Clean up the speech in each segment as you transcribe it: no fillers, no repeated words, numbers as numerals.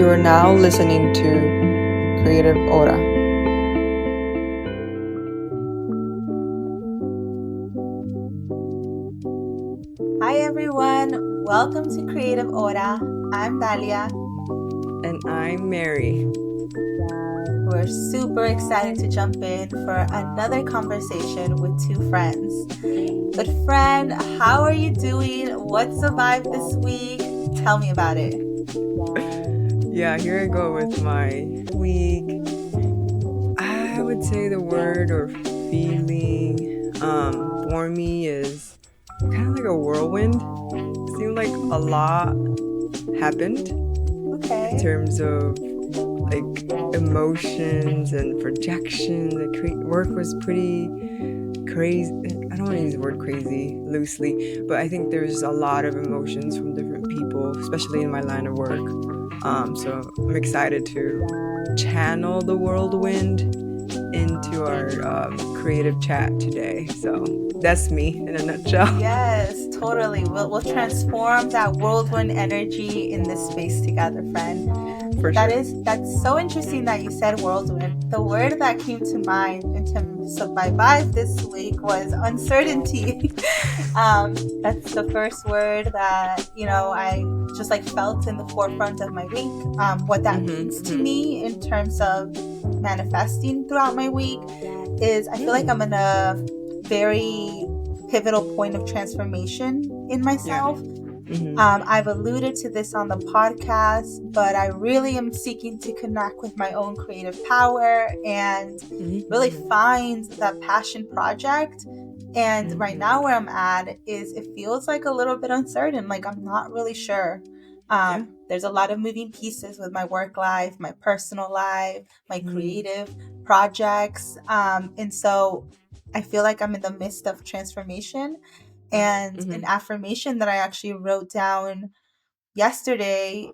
You are now listening to Creative Hora. Hi everyone, welcome to Creative Hora. I'm Dalia. And I'm Mary. We're super excited to jump in for another conversation with two friends. But friend, how are you doing? What's the vibe this week? Tell me about it. Yeah, here I go with my week. I would say the word or feeling for me is kind of like a whirlwind. It seemed like a lot happened in Okay. terms of like emotions and projections. Work was pretty crazy. I don't want to use the word crazy loosely, but I think there's a lot of emotions from different people, especially in my line of work. So I'm excited to channel the whirlwind into our creative chat today. So that's me in a nutshell. Yes, totally. We'll transform that whirlwind energy in this space together, friend. For sure. That's so interesting that you said whirlwind. The word that came to mind in terms of my vibe this week was uncertainty. That's the first word that I just like felt in the forefront of my week. What that means to me in terms of manifesting throughout my week is I feel like I'm in a very pivotal point of transformation in Yeah. myself. I've alluded to this on the podcast, but I really am seeking to connect with my own creative power and really find that passion project. And right now, where I'm at is it feels like a little bit uncertain. Like I'm not really sure. Yeah. There's a lot of moving pieces with my work life, my personal life, my creative projects. And so I feel like I'm in the midst of transformation. And an affirmation that I actually wrote down yesterday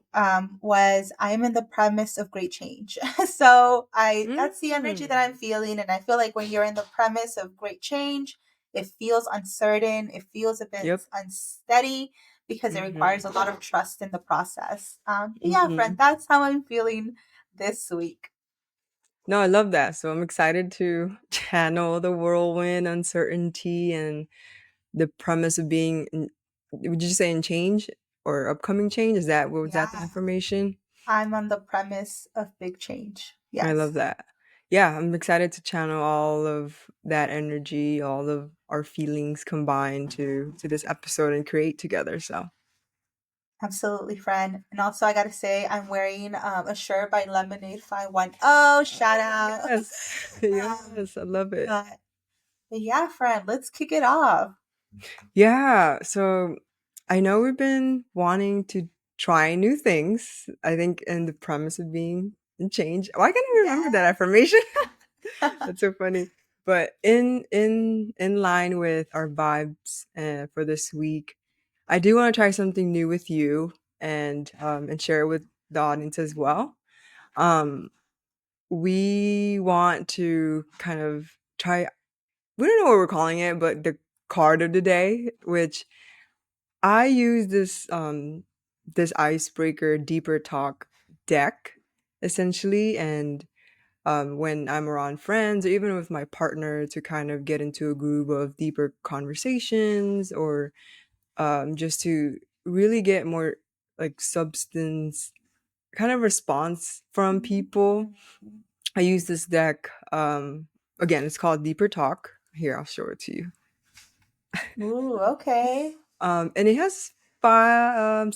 was I am in the premise of great change. So I that's the energy that I'm feeling. And I feel like when you're in the premise of great change, it feels uncertain, it feels a bit Yep. unsteady because it requires a lot of trust in the process. But yeah, friend, that's how I'm feeling this week. No, I love that. So I'm excited to channel the whirlwind, uncertainty, and the premise of being, would you say in change or upcoming change? Is that, what was that the Yeah, affirmation? I'm on the premise of big change. I Yes. love that. Yeah, I'm excited to channel all of that energy, all of our feelings combined to this episode and create together. So Absolutely, friend. And also, I gotta say, I'm wearing a shirt by Lemonade 510. Shout out. yes, um, yes, I love it. but, but yeah, friend, let's kick it off. Yeah, so I know we've been wanting to try new things. I think in the premise of being in change. Why can't I remember that Yeah. affirmation? That's so funny. But in line with our vibes for this week, I do want to try something new with you and share it with the audience as well. Um, we want to kind of try. We don't know what we're calling it, but the card of the day, which I use this icebreaker deeper talk deck essentially, and when I'm around friends or even with my partner to kind of get into a groove of deeper conversations or just to really get more like substance kind of response from people. I use this deck. Again, it's called Deeper Talk. Here, I'll show it to you. Ooh, okay. And it has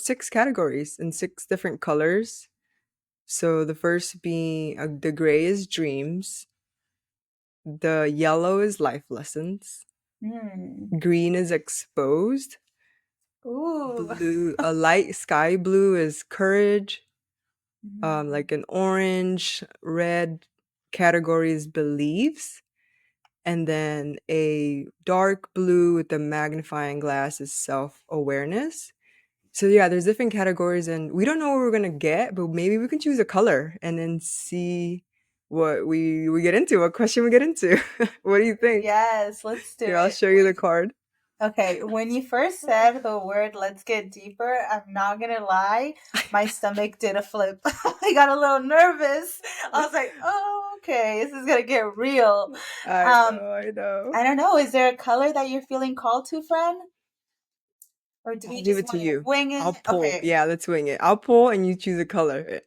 six categories in six different colors. So the first being the gray is dreams, the yellow is life lessons, Hmm. green is exposed, Ooh. blue, a light sky blue is courage, Mm. like an orange, red category is beliefs, and then a dark blue with the magnifying glass is self awareness. So yeah, there's different categories, and we don't know what we're gonna get, but maybe we can choose a color and then see what we get into, what question we get into. What do you think? Yes, let's do Here, I'll it. show you the card. Okay, when you first said the word "let's get deeper," I'm not gonna lie, my stomach did a flip. I got a little nervous. I was like, "Oh, okay, this is gonna get real." I Um, know, I know. I don't know. Is there a color that you're feeling called to, friend, or do I'll we leave just it to want to you. wing I'll it? pull. Okay, Yeah, let's wing it. I'll pull and you choose a color.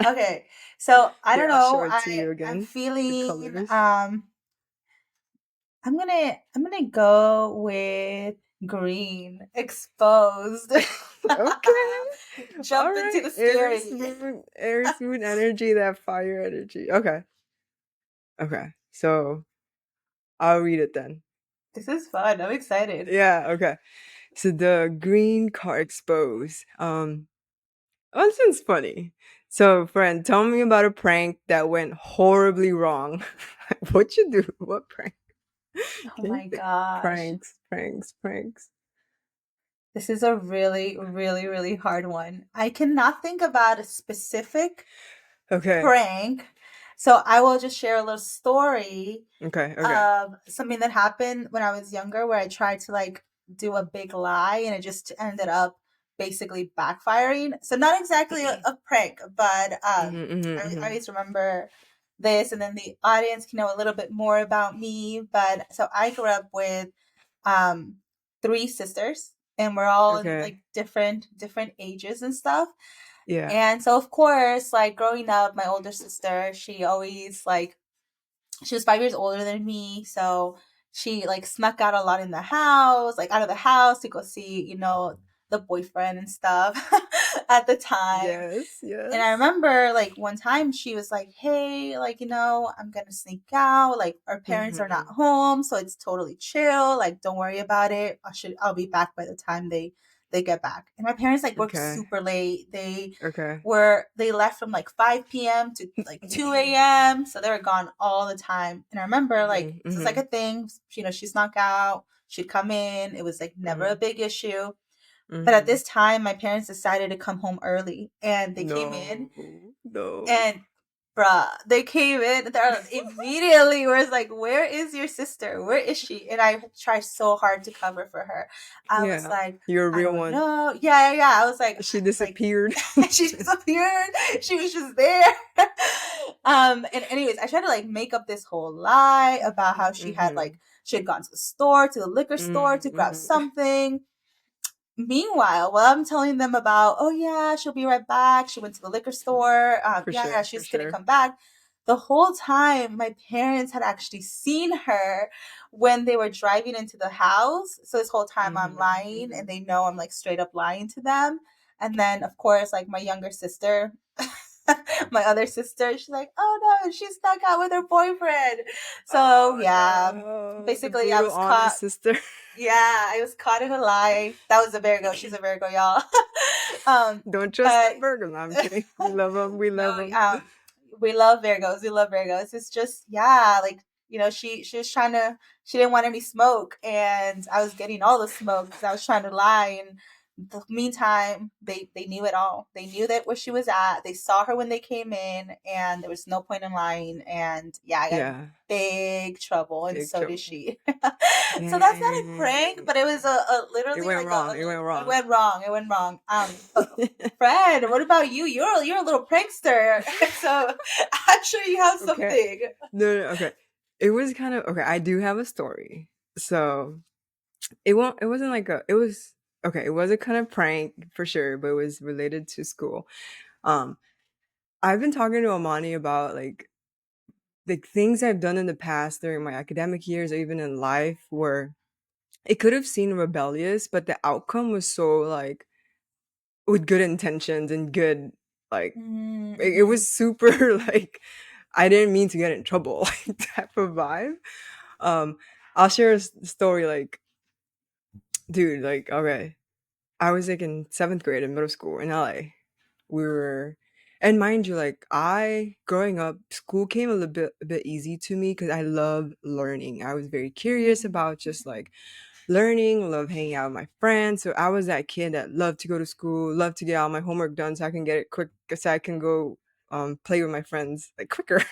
okay. So I Here, don't I'll show know. it to you I'm again. The feeling. colors. I'm gonna go with green. Exposed. Okay. All Jump into right. the scary. Aries moon energy, that fire energy. Okay. Okay. So I'll read it then. This is fun. I'm excited. Yeah, okay. So the green car exposed. Oh, this one's funny. So, friend, tell me about a prank that went horribly wrong. What you do? What prank? Oh Can you my think? gosh. Pranks. This is a really, really, really hard one. I cannot think about a specific Okay. prank. So I will just share a little story Okay. something that happened when I was younger where I tried to like do a big lie and it just ended up basically backfiring. So not exactly a prank, but I always remember this and then the audience can know a little bit more about me. But so I grew up with um three sisters and we're all in Okay. like different ages and stuff. Yeah. And so of course, like growing up, my older sister, she always like she was 5 years older than me, so she like snuck out a lot in the house, like out of the house to go see, the boyfriend and stuff at the time. Yes. And I Yes. remember like one time she was like, "Hey, like, I'm gonna sneak out. Like our parents are not Mm-hmm. home, so it's totally chill. Like, don't worry about it. I'll be back by the time they get back." And my parents like worked Okay. super late. Okay. They left from like 5 p.m. to like 2 a.m. So they were gone all the time. And I remember like Mm-hmm. this was like Mm-hmm. a thing, she snuck out, she'd come in, it was like never a Mm-hmm. big issue. But at Mm-hmm. this time, my parents decided to come home early and they came in No. No. and they came in. They're immediately was like, "Where is your sister? Where is she?" And I tried so hard to cover for her. I was Yeah. like, You're a "I real don't one. know." Yeah, yeah, yeah. I was She like, disappeared. she disappeared. She was just there. And anyways, I tried to like make up this whole lie about how Mm-hmm. she had gone to the store, to the liquor store to grab Mm-hmm. something. Meanwhile, while I'm telling them about, oh yeah, she'll be right back. She went to the liquor store. For Yeah, yeah, sure. For she's gonna sure. come back. The whole time, my parents had actually seen her when they were driving into the house. So this whole time, I'm Mm-hmm. lying, and Mm-hmm. they know I'm like straight up lying to them. And then, of course, like my younger sister, my other sister, she's like, "Oh no, she stuck out with her boyfriend." So Oh yeah, no, the basically, I brutal was caught honest sister. yeah, I was caught in a lie. That was a Virgo. She's a Virgo, y'all. Don't trust But that burger. No, I'm kidding. We love them. We no, love them. we love Virgos. We love Virgos. It's just yeah, like she was trying to. She didn't want any smoke, and I was getting all the smoke because I was trying to lie. And the meantime, they knew it all. They knew that where she was at. They saw her when they came in, and there was no point in lying. And yeah, I got in Yeah, big trouble, and big so did trouble. she. So that's not a prank, Dang, but it was a it literally went like wrong. It went it wrong. went wrong. It went wrong. But Fred, what about you? You're a little prankster, so I'm sure you have Okay. something. No, no, okay. It was kind of okay. I do have a story. So it won't. It wasn't like a. It was okay. It was a kind of prank for sure, but it was related to school. Um, I've been talking to Amani about like things I've done in the past during my academic years or even in life where it could have seemed rebellious, but the outcome was so like with good intentions and good like it Mm-hmm. was super like I didn't mean to get in trouble like type of vibe. Um, I'll share a story like, dude, like okay, I was like in seventh grade in middle school in LA. We were, and mind you, like I growing up, school came a bit easy to me because I love learning. I was very curious about just like learning, love hanging out with my friends. So I was that kid that loved to go to school, loved to get all my homework done so I can get it quick, so I can go play with my friends like quicker.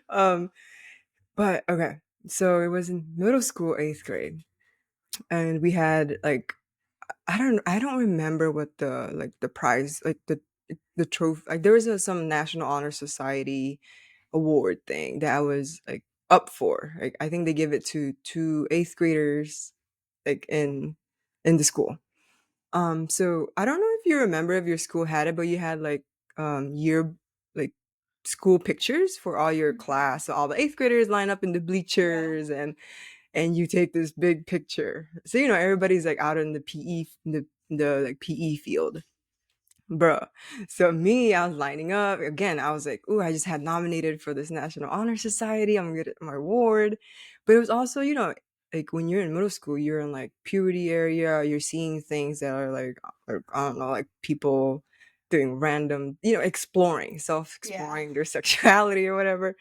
um, but okay, so it was in middle school, eighth grade. and we had like I don't remember what the prize, like the trophy, like there was some National Honor Society award thing that I was like up for. Like I think they give it to two eighth graders like in the school. So I don't know if you remember if your school had it, but you had like year like school pictures for all your Mhm. class. So all the eighth graders line up in the Yeah. bleachers, and you take this big picture. So everybody's like out in the PE the like PE field. Bruh. So me, I was lining up. Again, I was like, ooh, I just had nominated for this National Honor Society. I'm gonna get my award. But it was also, like when you're in middle school, you're in like puberty area, you're seeing things that are like I don't know, like people doing random, exploring, Yeah. self-exploring their sexuality or whatever.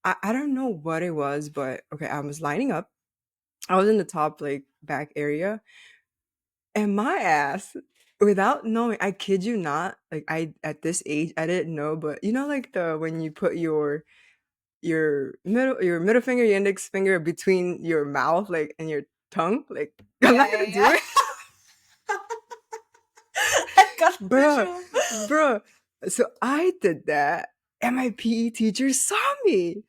I don't know what it was, but okay, I was lining up. I was in the top like back area, and my ass, without knowing, I kid you not, like I at this age I didn't know, but like the when you put your middle finger, your index finger between your mouth, like and your tongue, like I'm Yeah, not yeah, gonna do yeah. it, I got the bruh, visual. bruh. So I did that, and my PE teacher saw me.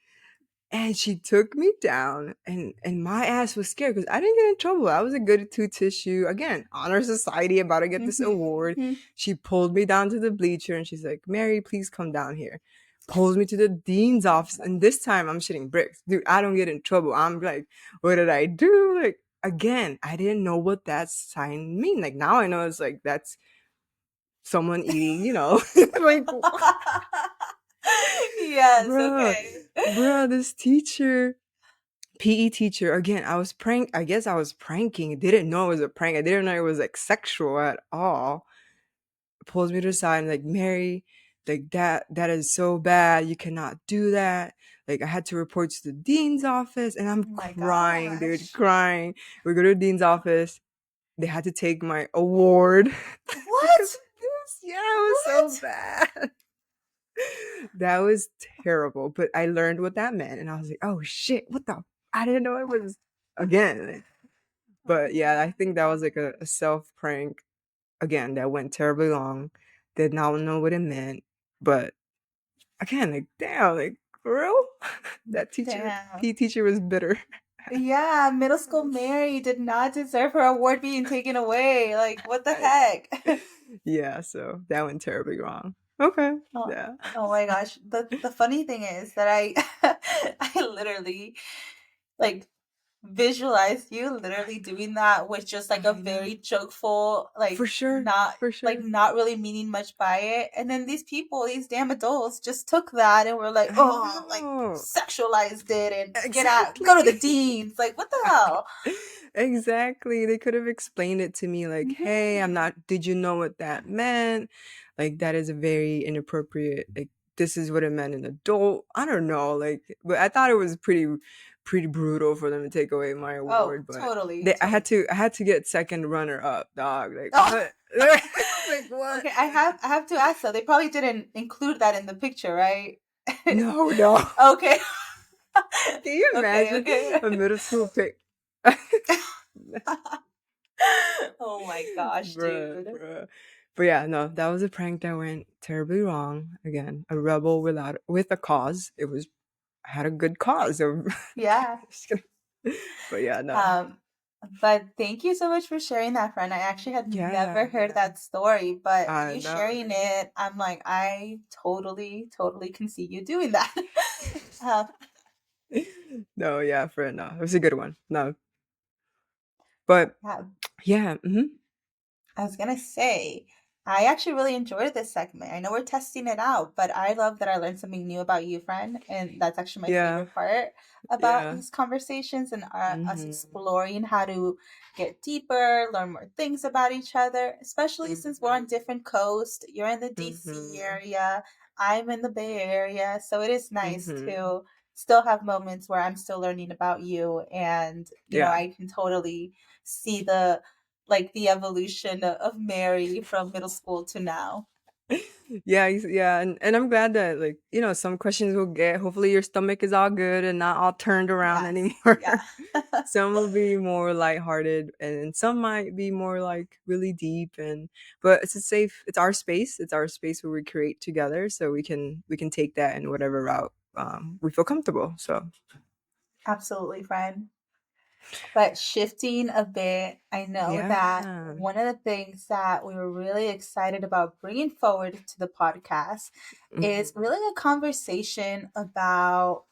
And she took me down, and my ass was scared because I didn't get in trouble. I was a good two tissue. Again, honor society, about to get this award. Hmm. She pulled me down to the bleacher and she's like, Mary, please come down here. Pulls me to the dean's Oh office. my And this time I'm shitting bricks. Dude, I don't get in trouble. I'm like, what did I do? Like, again, I didn't know what that sign mean. Like now I know it's like that's someone eating, like God. Yes, bruh, okay. bruh, this teacher PE teacher, again, I guess I was pranking. Didn't know it was a prank. I didn't know it was like sexual at all. Pulls me to the side and like, Mary, like that is so bad. You cannot do that. Like I had to report to the dean's office, and I'm Oh my crying, dude, gosh. crying. We go to the dean's office. They had to take my award because What? of this. Yeah, it was so What? bad. That was terrible. But I learned what that meant, and I was like, oh shit, what the? I didn't know it was again. Oh But yeah, I my think that was like a self prank again that went terribly long. Did not know what it meant, but again, like damn, like for real, that teacher, damn. P teacher was bitter. Yeah, middle school Mary did not deserve her award being taken away. Like, what the heck? Yeah, so that went terribly wrong. Okay, Oh, yeah, oh my gosh. The funny thing is that I I literally like visualized you literally doing that with just like a I know very jokeful, for sure, for sure. not really meaning much by it. And then these people, these damn adults, just took that and were like, I oh, like know sexualized it and get out, go to exactly. the deans. Like, what the hell? Exactly. They could have explained it to me like, "Hey, I'm Hmm. not did you know what that meant? Like that is a very inappropriate like this is what it meant in adult." I don't know, like but I thought it was pretty brutal for them to take away my Oh, award, but totally, they totally. I had to get second runner up, dog. Like Oh. what? Like what? Okay, I have to ask though. They probably didn't include that in the picture, right? No, no. Okay. Can you Okay, imagine okay. a middle school pic? Oh my gosh, Bruh, dude. bruh. But yeah, no, that was a prank that went terribly wrong. Again, a rebel with a cause. It was I had a good cause. So Yeah. just kidding. But yeah, no. Um, but thank you so much for sharing that, friend. I actually had never Yeah, heard yeah. that story, but I you know. sharing it, I'm like, I totally, totally can see you doing that. Um, No, yeah, for no. It was a good one. No. But yeah, yeah, mhm. I was gonna say, I actually really enjoyed this segment. I know we're testing it out, but I love that I learned something new about you, friend, and that's actually my Yeah, favorite part about yeah. these conversations and us Mhm. exploring how to get deeper, learn more things about each other, especially since we're on Mhm. different coasts. You're in the DC Mhm. area, I'm in the Bay Area, so it is nice Mhm. to still have moments where I'm still learning about you and Yeah. I can totally see the evolution of Mary from middle school to now. Yeah, yeah, and I'm glad that, like, some questions will get, hopefully your stomach is all good and not all turned around Yes. anymore. Yeah. Some will be more lighthearted and some might be more like really deep, but it's our space. It's our space where we create together, so we can take that in whatever route we feel comfortable. So, Absolutely, friend. But shifting a bit, I know yeah. that one of the things that we were really excited about bringing forward to the podcast is Mhm. really a conversation about,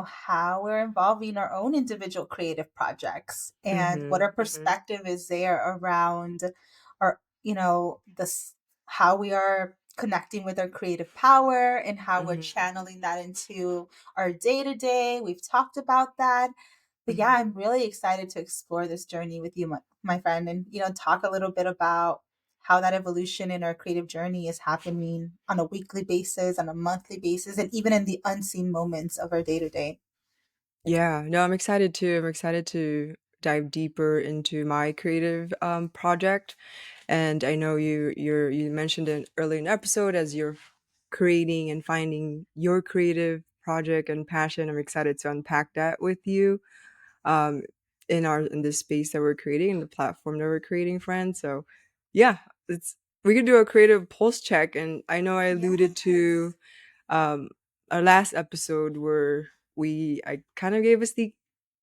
how we're involving our own individual creative projects and what Mhm. our perspective is there around our, how we are connecting with our creative power and how we're Mhm. channeling that into our day to day. We've talked about that, but yeah, Mhm. I'm really excited to explore this journey with you, my friend, and talk a little bit about how that evolution in our creative journey is happening on a weekly basis, on a monthly basis, and even in the unseen moments of our day to day. Yeah, no, I'm excited too. I'm excited to dive deeper into my creative project. And I know you mentioned it early in the episode as you're creating and finding your creative project and passion. I'm excited to unpack that with you um in this space that we're creating, in the platform that we're creating, friends. So yeah, it's we could do a creative pulse check. And I know I alluded to Yes. um our last episode where I kind of gave a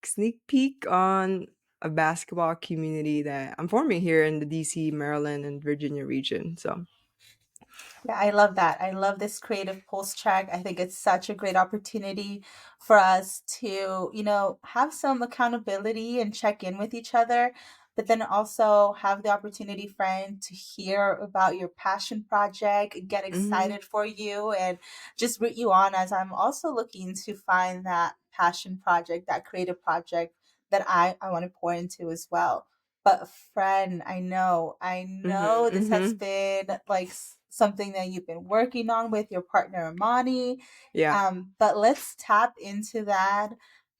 sneak peek on a basketball community that I'm forming here in the DC, Maryland, and Virginia region. So Yeah, I love that. I love this creative pulse check. I think it's such a great opportunity for us to, have some accountability and check in with each other, but then also have the opportunity, friend, to hear about your passion project, get mhm, excited for you, and just root you on as I'm also looking to find that passion project, that creative project that I want to pour into as well. But friend, I mhm, know this has mhm. been like something that you've been working on with your partner Amani. Yeah. But let's tap into that.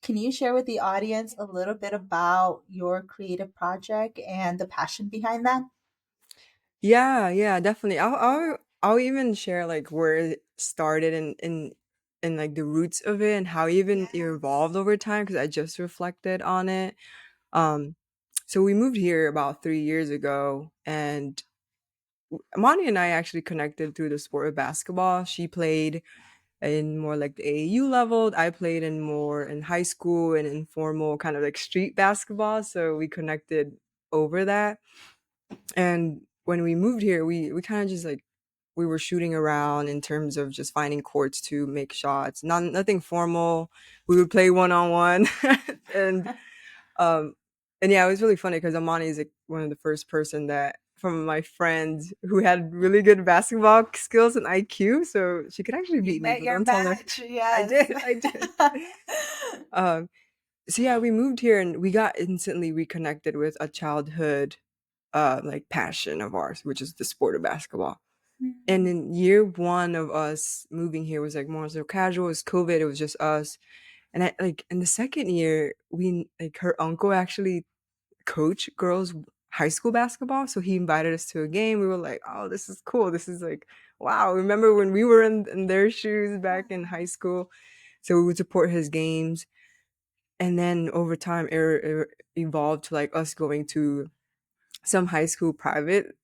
Can you share with the audience a little bit about your creative project and the passion behind that? Yeah, yeah, definitely. I'll even share like where it started and like the roots of it and how even it Yes. evolved over time because I just reflected on it. Um, so we moved here about 3 years ago, and Amani and I actually connected through the sport of basketball. She played in more like the AAU level. I played in more in high school and informal kind of like street basketball. So we connected over that. And when we moved here, we kind of just like we were shooting around in terms of just finding courts to make shots. Nothing formal. We would play one on one, and um, and yeah, it was really funny because Amani is like one of the first person that from my friends who had really good basketball skills and IQ, so she could actually You beat me. met But your don't tell her. match. I Yes. did. I did. Um, so yeah, we moved here and we got instantly reconnected with a childhood like passion of ours, which is the sport of basketball. And Mhm. in year one of us moving here was like more so casual. It was COVID. It was just us. And I like in the second year, we like her uncle actually coached girls high school basketball. So he invited us to a game. We were like, oh, this is cool. This is like, wow. Remember when we were in their shoes back in high school? So we would support his games. And then over time, it evolved to like us going to some high school private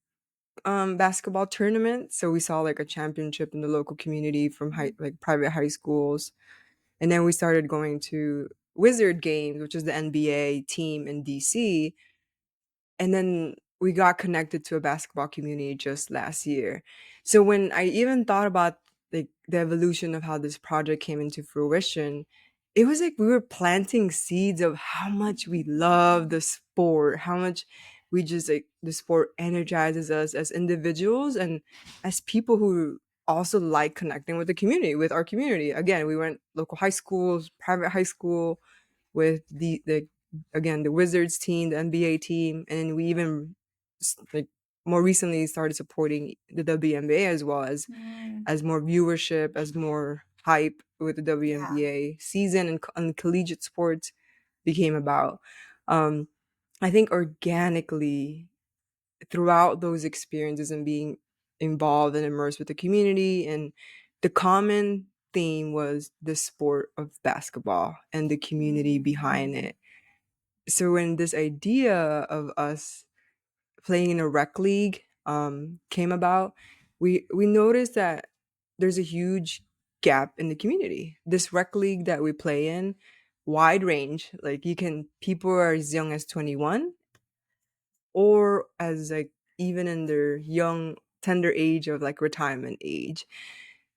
basketball tournament. So we saw like a championship in the local community from like private high schools. And then we started going to Wizard games, which is the NBA team in DC. And then we got connected to a basketball community just last year. So when I even thought about like the evolution of how this project came into fruition, it was like we were planting seeds of how much we love the sport, how much we just like the sport energizes us as individuals and as people who also like connecting with the community, with our community. Again, we went local high schools, private high school, with the again the Wizards team, the NBA team, and then we even like more recently started supporting the WNBA as well Mm, as more viewership, as more hype with the yeah. WNBA season and collegiate sports became about. Um, I think organically throughout those experiences and being involved and immersed with the community. And the common theme was the sport of basketball and the community behind it. So when this idea of us playing in a rec league came about, we noticed that there's a huge gap in the community. This rec league that we play in, wide range, like you can people are as young as 21 or as like even in their young tender age of like retirement age.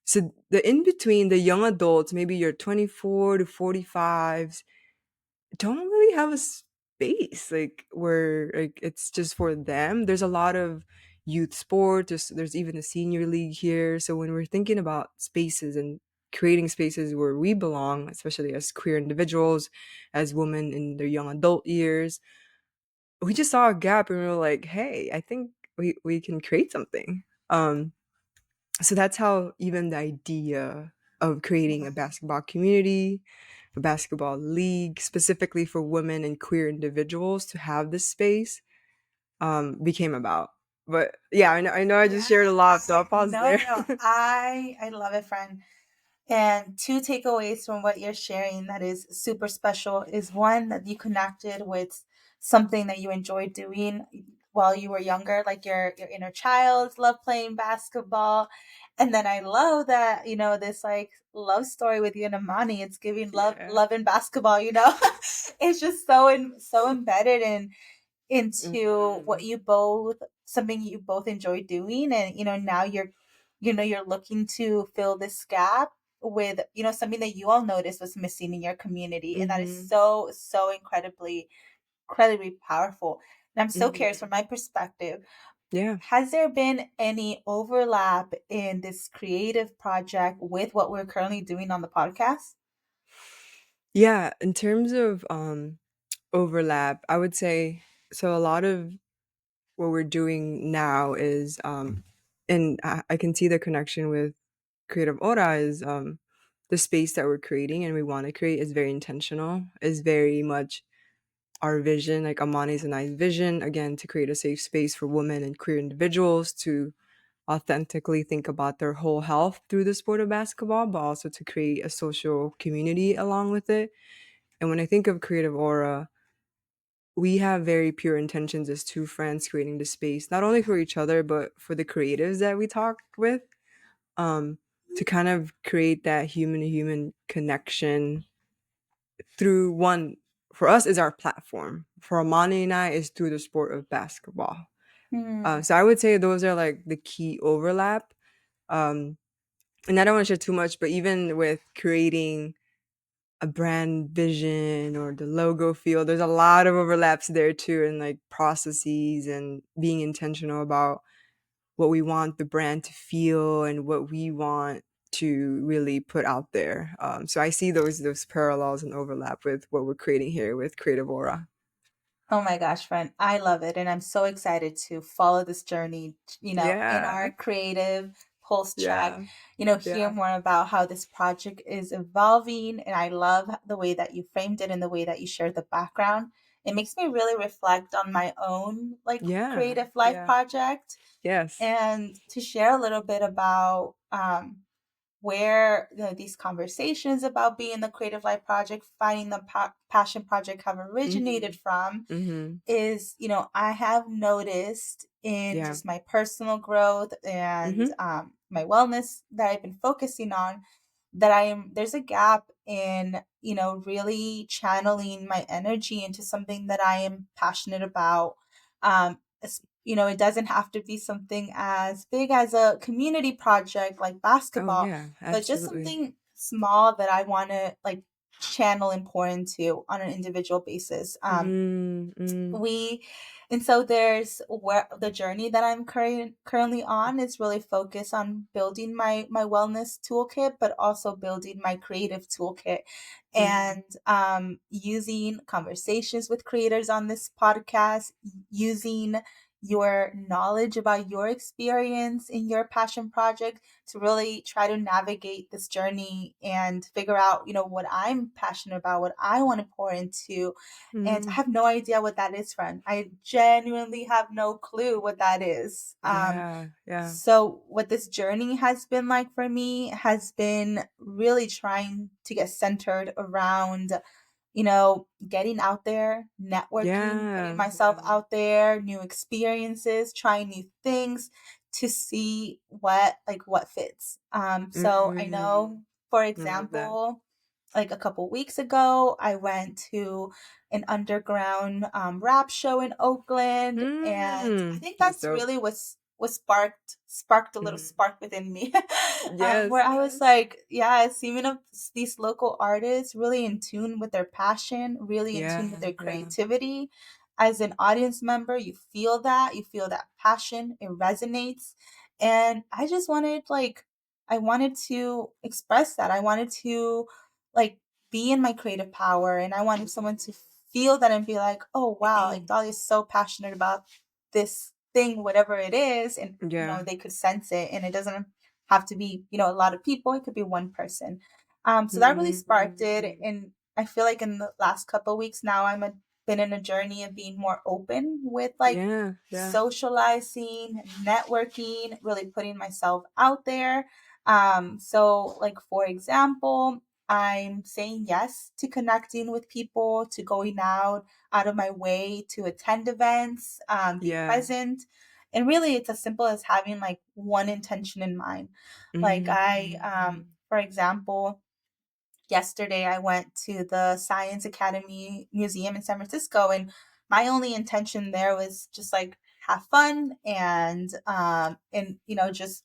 So the in between, the young adults, maybe you're 24 to 45s, don't really have a space like where like it's just for them. There's a lot of youth sports. There's even a senior league here. So when we're thinking about spaces and creating spaces where we belong, especially as queer individuals, as women in their young adult years, we just saw a gap and we were like, hey, I think we can create something. So that's how even the idea of creating a basketball community, a basketball league specifically for women and queer individuals to have this space became about. But yeah, I know I just Yeah. shared a lot, so I'll pause No, there. no, no. I love it, friend. And two takeaways from what you're sharing that is super special is one that you connected with something that you enjoyed doing while you were younger, like your inner child loved playing basketball. And then I love that, this like love story with you and Amani. It's giving Yeah. love in basketball. It's just so embedded into what Mhm. you both something you both enjoy doing, and now you're looking to fill this gap with something that you all noticed was missing in your community, and that is Mhm. so incredibly powerful. And I'm so curious, Mhm. from my perspective, Yeah. has there been any overlap in this creative project with what we're currently doing on the podcast? Yeah, in terms of overlap, I would say so a lot of what we're doing now is and I can see the connection with Creative Hora is the space that we're creating and we want to create is very intentional, is very much our vision, like Amani's and I's vision, again, to create a safe space for women and queer individuals to authentically think about their whole health through the sport of basketball, but also to create a social community along with it. And when I think of Creative Aura, we have very pure intentions as two friends creating the space, not only for each other, but for the creatives that we talk with, to kind of create that human to human connection through one, for us, is our platform. For Amani and I, is through the sport of basketball. Hmm. So I would say those are like the key overlap. Um, and I don't want to share too much, but even with creating a brand vision or the logo feel, there's a lot of overlaps there too, and like processes and being intentional about what we want the brand to feel and what we want to really put out there. So I see those parallels and overlap with what we're creating here with Creative Aura. Oh my gosh, friend, I love it. And I'm so excited to follow this journey, in Yeah, our creative pulse check, yeah, hear yeah. more about how this project is evolving. And I love the way that you framed it and the way that you shared the background. It makes me really reflect on my own like Yeah, creative life yeah. project, Yes. and to share a little bit about where these conversations about being the creative life project, finding the passion project have originated Mhm. from Mhm. is, I have noticed in Yeah. just my personal growth and Mhm. my wellness that I've been focusing on, that there's a gap in, really channeling my energy into something that I am passionate about. It doesn't have to be something as big as a community project like Oh basketball, yeah, but just absolutely. something small that I want to like channel and pour into on an individual basis. Mm, mm, We and so there's where the journey that I'm currently on is really focused on building my wellness toolkit, but also building my creative toolkit, mm, and using conversations with creators on this podcast, using your knowledge about your experience in your passion project to really try to navigate this journey and figure out, what I'm passionate about, what I want to pour into. And I Mm. have no idea what that is, friend. I genuinely have no clue what that is. Yeah, yeah. So what this journey has been like for me has been really trying to get centered around, getting out there, networking, putting Yeah, myself yeah. out there, new experiences, trying new things to see what fits. So I Mm. know, for I love that. example, like a couple weeks ago, I went to an underground rap show in Oakland, and I Mm. think That's that's dope. really what sparked a little Mhm. spark within me, Yes, where I was yes. like, yeah, seeing of these local artists really in tune with their passion, really in tune with Yeah, their yeah. creativity. As an audience member, you feel that passion, it resonates, and I wanted to express that. I wanted to like be in my creative power, and I wanted someone to feel that and be like, oh wow, like Dolly is so passionate about this thing, whatever it is, and Yeah. they could sense it, and it doesn't have to be, a lot of people, it could be one person. So that really sparked it, Mm. and I feel like in the last couple of weeks now been in a journey of being more open with like Yeah, yeah. socializing, networking, really putting myself out there. So like for example, I'm saying yes to connecting with people, to going out of my way to attend events, be Yeah. present. And really, it's as simple as having like one intention in mind. Like Mm. for example, yesterday I went to the Science Academy Museum in San Francisco, and my only intention there was just like have fun and just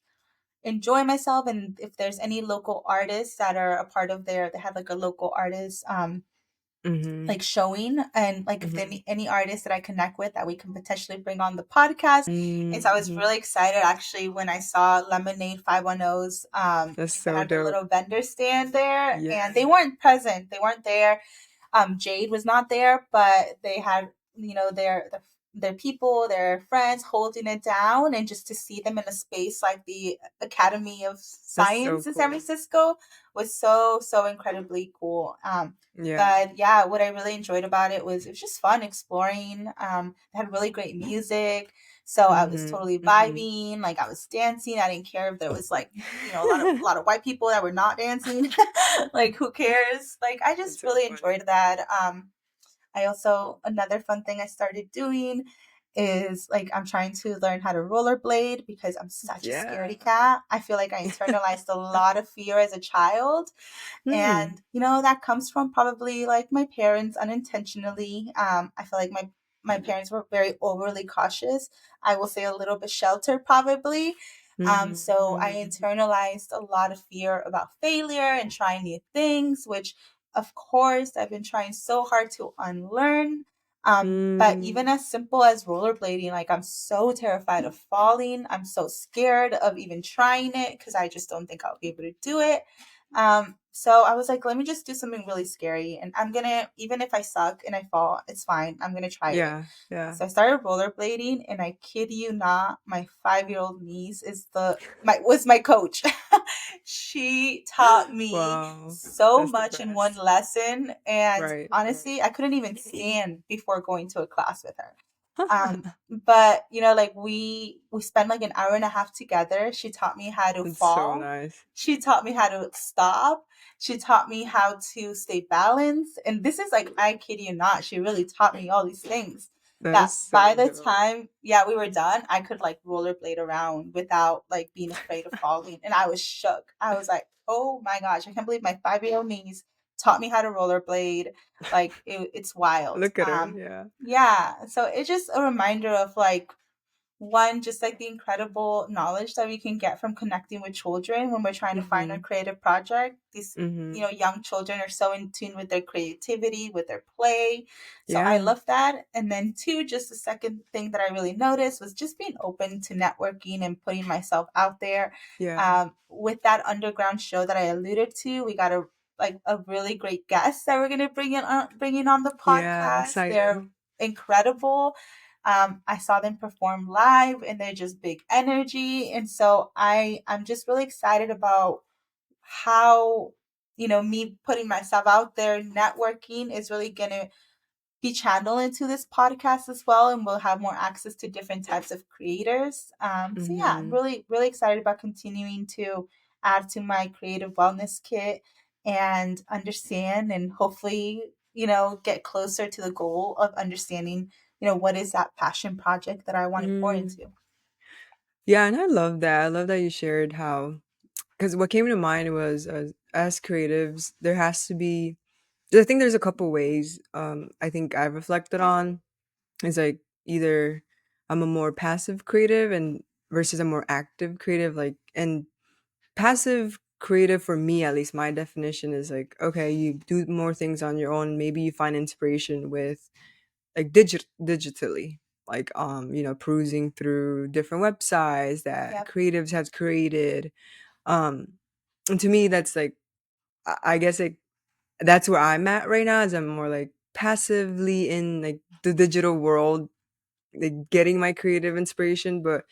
enjoy myself. And if there's any local artists that are a part of they had like a local artist Mhm. like showing, and like if Mhm. any artists that I connect with that we can potentially bring on the podcast. And so I was Mhm. really excited actually when I saw Lemonade 510's That's they so had the dope. little vendor stand there, and they Yeah. weren't present, they weren't there. Jade was not there, but they had, their people, their friends holding it down, and just to see them in a space like the Academy of That's so Science in San cool. Francisco was so incredibly cool. Yeah. But yeah, what I really enjoyed about it was just fun exploring. They had really great music, so I was Mhm. totally Mhm. vibing. Like I was dancing. I didn't care if there was like, a lot of white people that were not dancing. Like who cares? Like I That's just so really funny. enjoyed that. I also another fun thing I started doing is like I'm trying to learn how to rollerblade because I'm such a Yeah. scaredy cat. I feel like I internalized a lot of fear as a child, Hmm. and that comes from probably like my parents unintentionally. I feel like my parents were very overly cautious. I will say a little bit sheltered probably. Mhm. So I Mhm. internalized a lot of fear about failure and trying new things, which of course I've been trying so hard to unlearn. But even Mm. as simple as rollerblading, like I'm so terrified of falling. I'm so scared of even trying it because I just don't think I'll be able to do it. So I was like, let me just do something really scary. And I'm gonna, even if I suck and I fall, it's fine. I'm gonna try it. Yeah, yeah. So I started rollerblading, and I kid you not, my 5-year-old niece was my coach. She taught me Wow. so That's the much in one best. lesson, and Right, right. honestly, I couldn't even stand before going to a class with her. But like we spent like an hour and a half together. She taught me how to It's so fall. nice. She taught me how to stop. She taught me how to stay balanced. And this is like, I kid you not, she really taught me all these things That that is by so the dope. time, yeah, we were done, I could like rollerblade around without like being afraid of falling. And I was shook. I was like, oh my gosh, I can't believe my 5-year-old niece taught me how to rollerblade. Like it's wild. Look at her, yeah. Yeah, so it's just a reminder of like one, just like the incredible knowledge that we can get from connecting with children when we're trying to find a Mhm. creative project. These, Mhm. young children are so in tune with their creativity, with their play. So I Yeah, love that. And then two, just the second thing that I really noticed was just being open to networking and putting myself out there. yeah. With that underground show that I alluded to, we got a really great guest that we're gonna bring in on the Yeah, podcast. They're exciting. incredible. I saw them perform live, and they're just big energy. And so I'm just really excited about how, me putting myself out there, networking is really going to be channeled into this podcast as well, and we'll have more access to different types of creators. So yeah, I'm Mm-hmm. really really excited about continuing to add to my creative wellness kit and understand, and hopefully get closer to the goal of understanding what is that passion project that I want to pour Mm. into. Yeah, and I love that. I love that you shared how, because what came to mind was as creatives, there has to be. I think there's a couple ways. I think I've reflected on is like either I'm a more passive creative and versus a more active creative. Like, and passive creative for me, at least my definition is like, okay, you do more things on your own. Maybe you find inspiration with like digitally, like perusing through different websites that Yep. creatives have created. um and to me that's like, I guess like that's where I'm at right now, is I'm more like passively in like the digital world, like getting my creative inspiration. But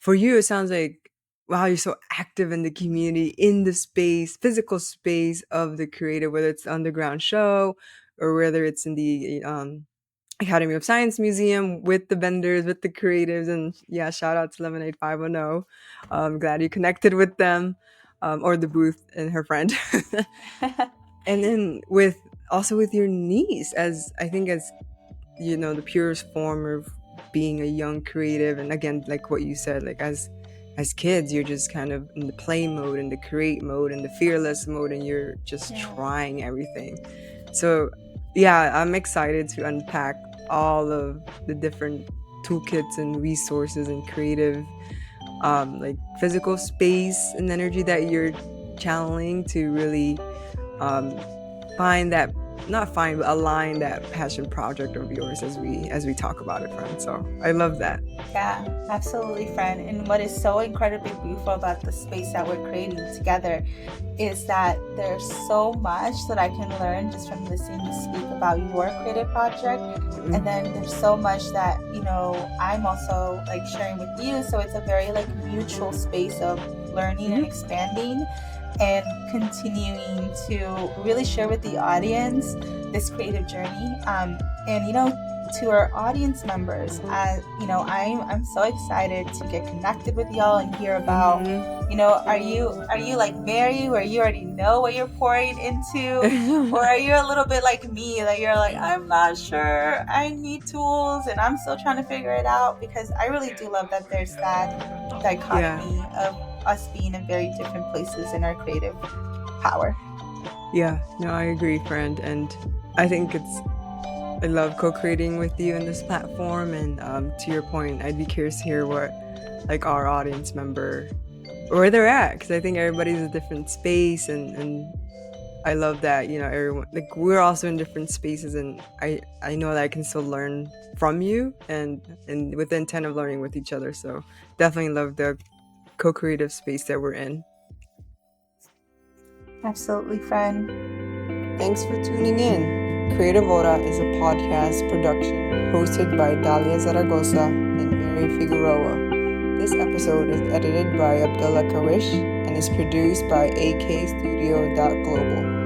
for you it sounds like, wow, you're so active in the community, in the space, physical space of the creative, whether it's the underground show or whether it's in the Academy of Science Museum with the vendors, with the creatives. And yeah, shout out to Lemonade 510. I'm glad you connected with them, or the booth and her friend. And then with also with your niece, as I think as the purest form of being a young creative. And again, like what you said, like as kids, you're just kind of in the play mode and the create mode and the fearless mode, and you're just Yeah. trying everything. So yeah, I'm excited to unpack all of the different toolkits and resources and creative, like physical space and energy that you're channeling to really um find that, not find, but align that passion project of yours as we talk about it, friend. So I love that. Yeah, absolutely, friend. And what is so incredibly beautiful about the space that we're creating together is that there's so much that I can learn just from listening you speak about your creative project. And Mm-hmm. then there's so much that, I'm also like sharing with you. So it's a very like mutual space of learning and Mm-hmm. expanding and continuing to really share with the audience this creative journey. And to our audience members, I'm so excited to get connected with y'all and hear about, are you like Mary, where you already know what you're pouring into, or are you a little bit like me, that you're like, I'm not sure, I need tools and I'm still trying to figure it out? Because I really do love that there's that Yeah. dichotomy of us being in very different places in our creative power. Yeah. No, I agree, friend. And I think I love co-creating with you in this platform. And to your point, I'd be curious to hear what like our audience member, where they're at, because I think everybody's a different space. And I love that, everyone, like we're also in different spaces, and I know that I can still learn from you, and with the intent of learning with each other. So definitely love the co-creative space that we're in. Absolutely, friend. Thanks for tuning in. Creative Hora is a podcast production hosted by Dalia Zaragoza and Mary Figueroa. This episode is edited by Abdullah Kawish and is produced by akstudio.global.